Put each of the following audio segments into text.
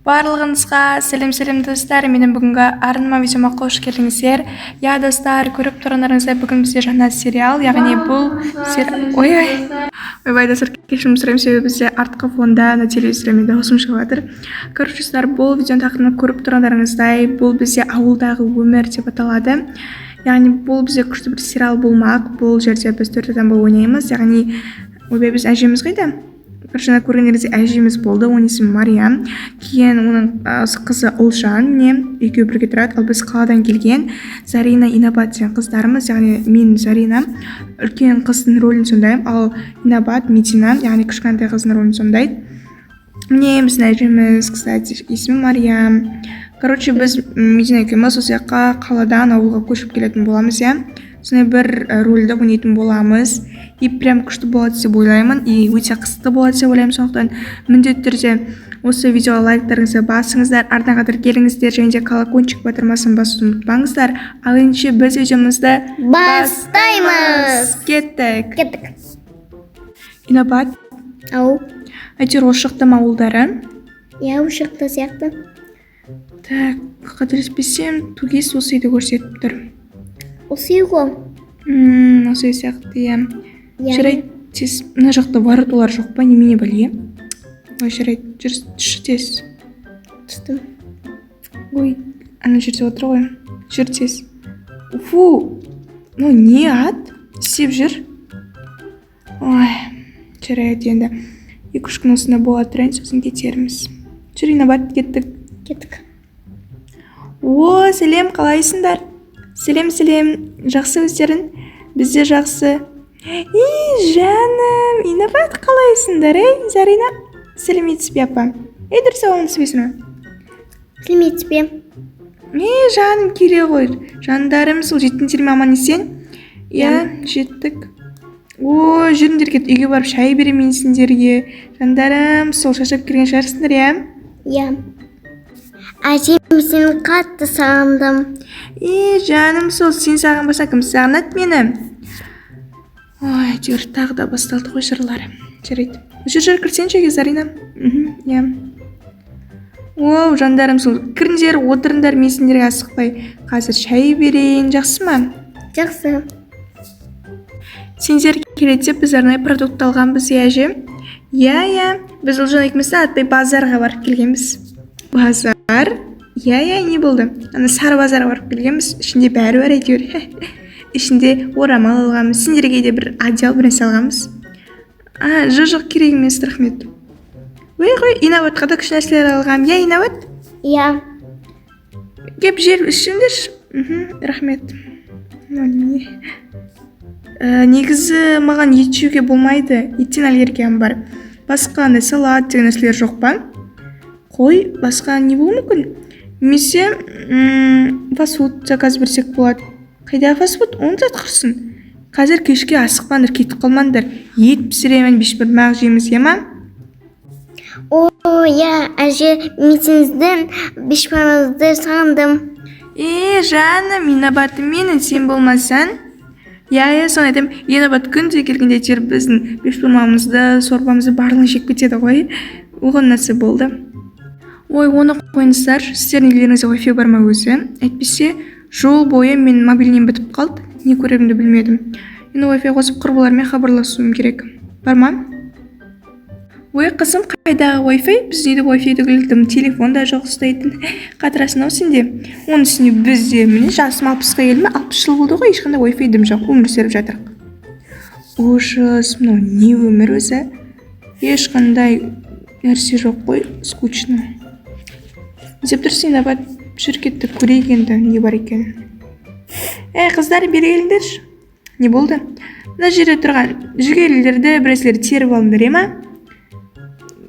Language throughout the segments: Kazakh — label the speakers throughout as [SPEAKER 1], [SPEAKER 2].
[SPEAKER 1] Барлығыңызға сәлем достар. Менің бүгінгі арнама видеома қош келдіңіздер. Я достар, көріп тұрғандарыңыздай бүгін бізде жаңа сериал, яғни бұл ойбай достар, кешірім сұраймын, себебі бізде артқы фонда на телевизормен дауысым шығып жатыр. Короче достар, бұл видеоның тақырыбын көріп тұрғандарыңыздай, бұл бізде ауылдағы өмір деп аталады. Яғни бұл бізде күшті бір сериал болмақ. Бұл жерде біз 4 адам болып ойнаймыз. Яғни ойбай біз әжеміз қайда? Жаңа көргендеріңізде әжеміз болды, оның есімі Мариям. Кейін оның қызы Ұлжан, екеуі бірге тұрады. Ал біз қаладан келген Зарина, Инабат деген қыздарымыз. Яғни мен Зарина үлкен қыздың рөлін сомдаймын, ал Инабат Медина, яғни кішкентай қыздың рөлін сомдайды. Міне біздің әжеміз, кстати, есімі Мариям. Короче, біз Медина екеуміз осы жаққа қаладан ауылға көшіп келетін боламыз, сондай бір рөлді ойнайтын боламыз. И прям күшті болады деп ойлаймын, и өте қызықты болады деп ойлаймын. Сондықтан міндетті түрде осы видеоға лайктарыңызды басыңыздар, артына қатар келіңіздер, және де колокольчик батырмасын басуды ұмытпаңыздар. Ал ендеше біз видеомызды
[SPEAKER 2] бастаймыз.
[SPEAKER 1] Кеттік. Инабат,
[SPEAKER 2] Ау.
[SPEAKER 1] әйтеуір осы шықты ауылдары?
[SPEAKER 2] Я шықты сияқты.
[SPEAKER 1] Так, қателеспесем, тугес осы үйді көрсетіп тұр.
[SPEAKER 2] Осы үй ғой.
[SPEAKER 1] Осы үй сияқты, жарайды, тез мына жақта вороталар жоқ па, немене біле? Ой, жарайды, жүрші тез.
[SPEAKER 2] Түстім.
[SPEAKER 1] Ой, ана жерде отыр ғой. Жүр тез. Фу, не ат? Сеп жүр. Ой, жарайды енді. 2-3 күн осында бола тұрайын, сосын кетерміз. Жүр, Инабат, кеттік. О, сәлем, қалайсыңдар? Сәлем, жақсы өздерің? Бізде жақсы. Жаным, Инабат, қалайсыңдар, Зарина? Сәлеметсіз бе, апа? Дұрыс сауалыңыз бе?
[SPEAKER 2] Сәлеметсіз бе?
[SPEAKER 1] Жаным, келе ғой. Жандарым, сол жеттіңдер ме, аман есен? Жеттік. О, жүріңдер, кет, үйге барып шай беремін сендерге. Жандарым, сол шашап келген шығарсыңдар,
[SPEAKER 2] Әжем, сені қатты сағындым.
[SPEAKER 1] Жаным, сол сен сағынбаса кім сағынады мені? Ой, әйтеуір тағы да басталды ғой жырлары. Жарайды. Жүр, кірсеңші, Зарина. Оу, жандарым, сол кіріңдер, отырыңдар, мен сендерге асықпай. Қазір шай берейін, жақсы ма?
[SPEAKER 2] Жақсы.
[SPEAKER 1] Сендер келеді деп біз арнайы продукт алғанбыз, әже? Біз Ұлжан екеумізді атпай базарға барып келгенбіз. Базар? Не болды? Ана сары базарға барып келгенбіз. Ішінде бәрі бар әйтеуір. Ішінде орамал алғанбыз. Сендерге де бір одеял бірнәрсе алғанбыз. Жоқ, керек емес, рахмет. Ой, Инабатқа да күш нәрселер алғам. Инабат? Кеп жер ішіңдер? Рахмет. Негізі маған ет жеуге болмайды. Еттен аллергиям бар. Басқа салат деген нәрселер жоқ па? Қой, басқа не болу мүмкін? Немесе фастфуд заказ берсек болады. Қайда фастфуд? Оны жатқырсын. Қазір кешке асықпаңдар, кетіп қалмаңдар. Ет пісіремін, бешбір мақ жейміз, ма?
[SPEAKER 2] Әже, мен сізден бешбармазды сағындым.
[SPEAKER 1] Жаным, Инабатым менің, сен болмасаң? Соны айтам, Инабат күнде келгенде тер біздің бешбармамызды, сорпамызды барлығын жеп кетеді ғой. Оған нәрсе болды. Ой, оны қойыңыздар, сіздердің үйлеріңізде Wi-Fi бар ма өзі? Әйтпесе, жол бойы мен мобильнем бітіп қалды, не көремді білмедім. Енді Wi-Fi қосып құрбылармен хабарласуым керек. Бар ма? Ой, қызым, қайдағы Wi-Fi? Бізде Wi-Fi түгілдім, телефон да жоқ ұстайтын. Қатырасын ау сенде. Оның үстіне бізде, міне, жасым 60-ға келді ме, 60 жыл болды ғой, ешқандай Wi-Fi дым жоқ, өмір сүріп жатырық. Ужас, не өмір өзі? Ешқандай нәрсе жоқ қой, скучно. Деп тұрсын, Инабат, жүр кеттік, көрейік енді, не бар екен. Қыздар, бері келіңдерші. Не болды? Мына жерде тұрған жүгерілерді бірәселер теріп алыңдар, ма?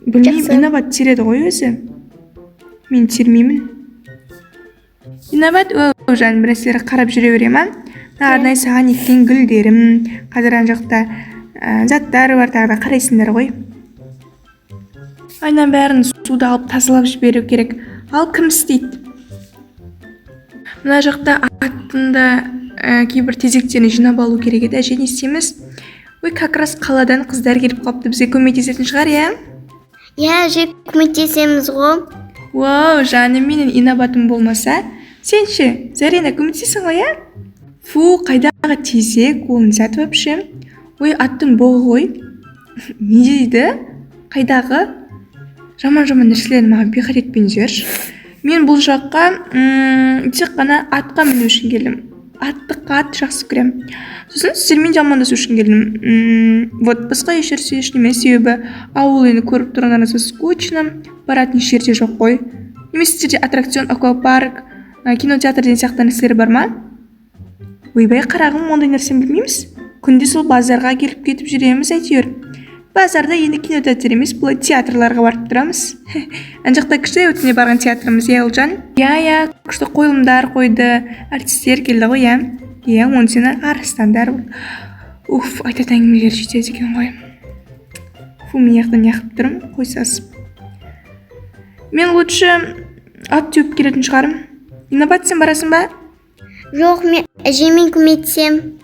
[SPEAKER 1] Білмеймін, Инабат тереді ғой өзі. Мен термеймін. Инабат, Ұлжан бірәселер қарап жүре бере ма? Арнайы саған еккен гүлдерім, қазір жақта заттары бар, тағы да қарайсыңдар ғой. Айнан бәрін суды алып тазалап жіберу керек. Ал кім істейді? Мына жақта аттында кейбір тезектерін жинап алу керек еді. Әже, не істейміз? Ой, как раз қаладан қыздар келіп қалыпты, бізге көмектесетін шығар,
[SPEAKER 2] Әже, көмектесеміз ғой.
[SPEAKER 1] Вау, жаным менің инабатым болмаса, сен ше, Зарина көмектесің ғой, иә? Фу, қайдағы тезек, ол нәзәт вообще. Ой, аттың боғы ғой. Не дейді? Қайдағы? Жаман-жаман нәрселерді маған бейхат етпеңдер. Мен бұл жаққа тек қана атқа міну үшін келдім. Атты қатты жақсы көремін. Сосын сіздермен жамандасу үшін келдім. Вот, басқа еш нәрсе үшін емес, себебі ауыл енді көріп тұрғандарыңызға скучно, баратын еш жерде жоқ қой. Немесе сіздерде аттракцион, аквапарк, кинотеатр деген сияқты нәрселер бар ма? Ойбай қарағым, ондай нәрсені білмейміз. Күнде сол базарға келіп кетіп жүреміз әйтеуір. Базарда енді кинотеатр емес, бұл театрларға барып тұрамыз. Ана жақта кіші өтіне барған театрымыз, иә Ұлжан? Иә, күшті қойылымдар қойды, артистер келді ғой, иә? Иә, оны сені арыстандар. Уф, айтатын әңгімелер жетеді екен ғой. Фу, мен яқтан яқып тұрмын, қойсас. Мен лучше ат теуіп келетін шығарым. Инабат, сен барасың ба?
[SPEAKER 2] Жоқ, мен әжемен көмектесем.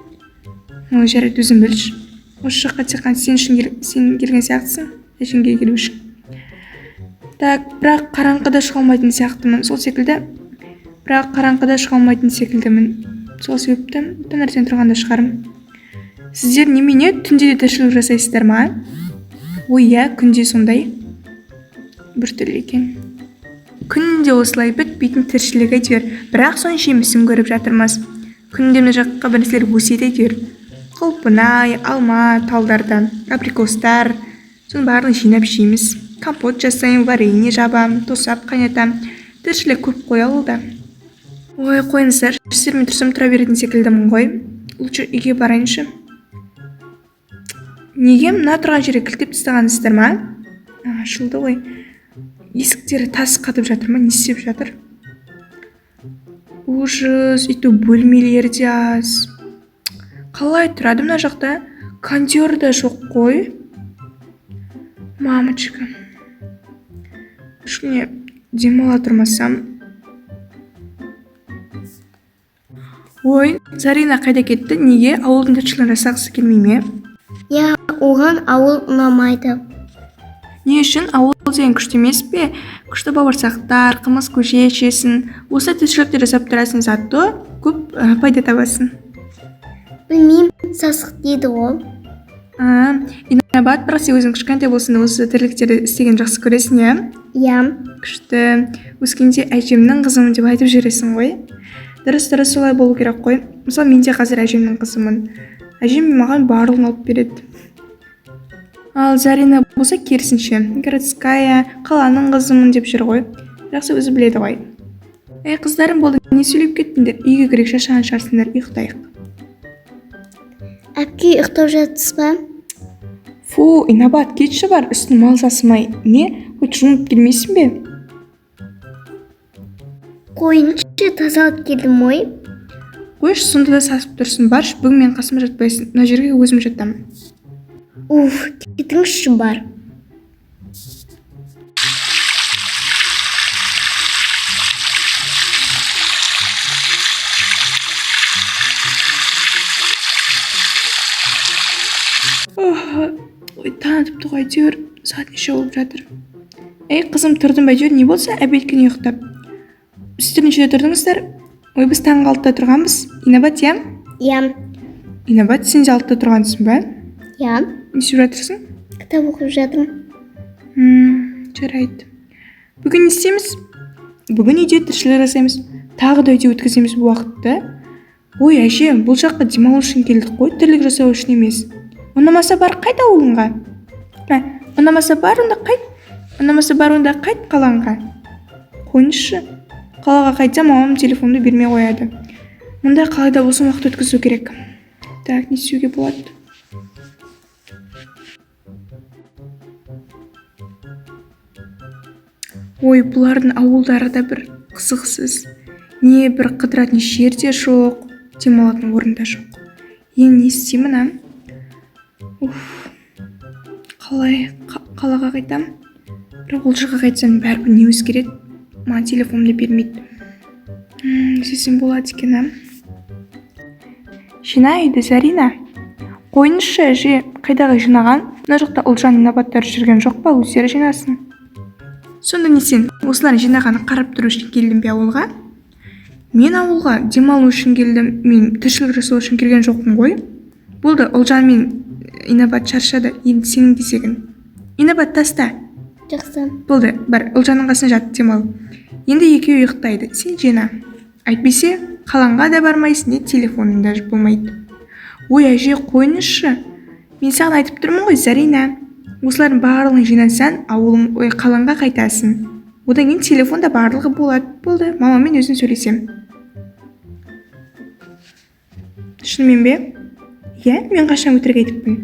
[SPEAKER 1] Ой, жарайды, өзім білші. Осы жаққа тек қана сен келген сияқтысың, әжеңге келу үшін. Так, бірақ қараңғыда шыға алмайтын сияқтымын, сол секілді. Сол себепті таңертең тұрғанда шығарым. Сіздер немене түнде де тіршілік жасайсыздар ма? Ой, иә, күнде сондай. Біртүрлі екен. Күнде осылай бітпейтін тіршілік әйтеуір, бірақ соның жемісін көріп жатырмыз. Күнде мына жаққа бір нәрселер өседі әйтеуір. Құлпынай, алма, талдардан, абрикостар, соның барлығын жинап жейміз. Компот жасаймын, варенье жабам, тосап қайнатам. Тіршілік көп қой ауылда. Ой, қойыңыздар, сіздермен тұрсам тұра беретін секілдімін ғой. Лучше үйге барайыншы. Неге мына тұрған жерге кілтеп тастағансыздар ма? Ашылды ғой. Есіктері тас қатып жатыр ма? Не істеп жатыр? Ужас, өйтіп бөлмелер де аз. Қалай тұрады мына жақта? Кондер да жоқ қой. Мамочка. Үшкіне демала тұрмасам. Ой, Зарина қайда кетті? Неге? Ауылдың тіршілігін жасағысы келмей ме?
[SPEAKER 2] Я, оған ауыл ұнамайды.
[SPEAKER 1] Не үшін? Ауыл деген күшті емес пе? Күшті бауырсақтар, қымыз көже ішесің. Осы тіршілікті жасап тұрасың, зато көп пайда табасың.
[SPEAKER 2] Білмеймін, сасық дейді ол.
[SPEAKER 1] Инабат, бірақ сен өзің кішкентай болсын, осы тірліктерді істеген жақсы көресің, иә?
[SPEAKER 2] Иә.
[SPEAKER 1] Күшті. Өскенде әжемнің қызымын деп айтып жүресің ғой. Дұрыс солай болу керек қой. Мысалы, мен де қазір әжемнің қызымын. Әжем маған барлығын алып береді. Ал Зарина болса керісінше, городская, қаланың қызымын деп жүр ғой. Жақсы өзі біледі ғой. Қыздарым болды, не сөйлеп кеттіңдер? Үйге керек, шаршаған шығарсыңдар, ұйықтайық.
[SPEAKER 2] Әпке, ұйықтап жатсыз ба?
[SPEAKER 1] Фу, Инабат, кетші бар, үстін мал сасымай. Не? Хоть жұмып келмейсің бе?
[SPEAKER 2] Қойыншы, тазалап келдім ой.
[SPEAKER 1] Қойшы, сонда да сасып тұрсын, баршы, бүгін мен қасыма жатпайсың, мына жерге өзім жатамын.
[SPEAKER 2] Уф, кетіңізші бар.
[SPEAKER 1] Ой, танытыпты ғой, әйтеуір сағат неше болып жатыр. Қызым, тұрдың ба әйтеуір, не болса әбеткені ұйықтап. Сіздер нешеде тұрдыңыздар? Ой, біз таңғы 6-да тұрғанбыз. Инабат, иә?
[SPEAKER 2] Иә.
[SPEAKER 1] Инабат, сен де 6-да тұрғансың ба?
[SPEAKER 2] Иә.
[SPEAKER 1] Не істеп жатырсың?
[SPEAKER 2] Кітап оқып жатырмын.
[SPEAKER 1] Жарайды. Бүгін не істейміз? Бүгін үйде тіршілік жасаймыз. Тағы да үйде өткіземіз бұл уақытты. Ой, әже, бұл жаққа демалу үшін келдік қой, тірлік жасау үшін емес. Ұнамаса бар, қайт ауылыңға. Ұнамаса бар, онда қайт қалаңға. Қойыңызшы. Қалаға қайтсам, мамам телефонды бермей қояды. Мұнда қалайда болсын уақыт өткізу керек. Так, не істеуге болады? Ой, бұлардың ауылдары да бір қызықсыз. Не бір қыдыратын жер де жоқ, демалатын орын да жоқ. Енді не істеймін, қалай қалаға қайтам? Бірақ ол жаққа қайтсам бәрібір не өзгереді? Маған телефонымды бермейді. Сесен болады екен, Жинайды, Зарина. Қойыңызшы, әже, қайдағы жинаған? Мына жақта Ұлжан Инабаттар жүрген жоқ па, өздері жинасын. Сонда не сен осылардың жинағанын қарап тұру үшін келдің бе ауылға? Мен ауылға демалу үшін келдім, мен тіршілік жасау үшін келген жоқпын ғой. Болды, Ұлжан мен Инабат шаршады, енді сенің кезегің. Инабат таста.
[SPEAKER 2] Жақсы.
[SPEAKER 1] Болды, бар, Ұлжанның қасына жат демал. Енді екеуі ұйықтайды, сен жена. Әйтпесе, қалаңға да бармайсың, не телефонында болмайды. Ой, әже, қойыңызшы. Мен саған айтып тұрмын ғой, Зарина. Осылардың барлығын жинасаң, ауылың қалаңға қайтасың. Одан кейін телефонда барлығы болады. Болды, мамамен өзін сөйлесем. Шынымен бе? Иә, мен қашан өтірік айтыппын.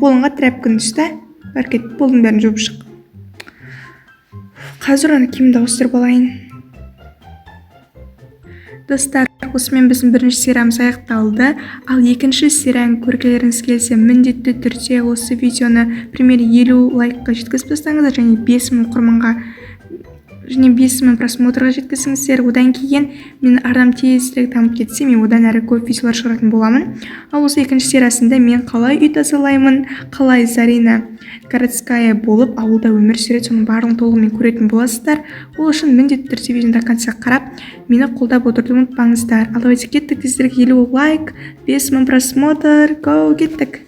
[SPEAKER 1] Қолыңға трәпкін ұста, бар кет, болдың бәрін жуып шық. Қазір оны киімді ауыстырып алайын. Достар, осымен біздің бірінші сериямыз аяқталды. Ал екінші серияны көргілеріңіз келсе, міндетті түрде осы видеоны примерно 50 лайкқа жеткізіп тастаңыздар және 5000 оқырманға және 5000 просмотрға жеткізіңіздер. Одан кейін мен арнам тезірек дамып кетсе, мен одан әрі көп видеолар шығаратын боламын. Ал осы екінші сериясында мен қалай үй тазалаймын, қалай Зарина городская болып ауылда өмір сүреді, соның барлығын толығымен көретін боласыздар. Ол үшін міндетті түрде видеоны до конца қарап, мені қолдап отыруды ұмытпаңыздар. Ал давайте кеттік, тезірек 50 лайк, 5000 просмотр, go, кеттік.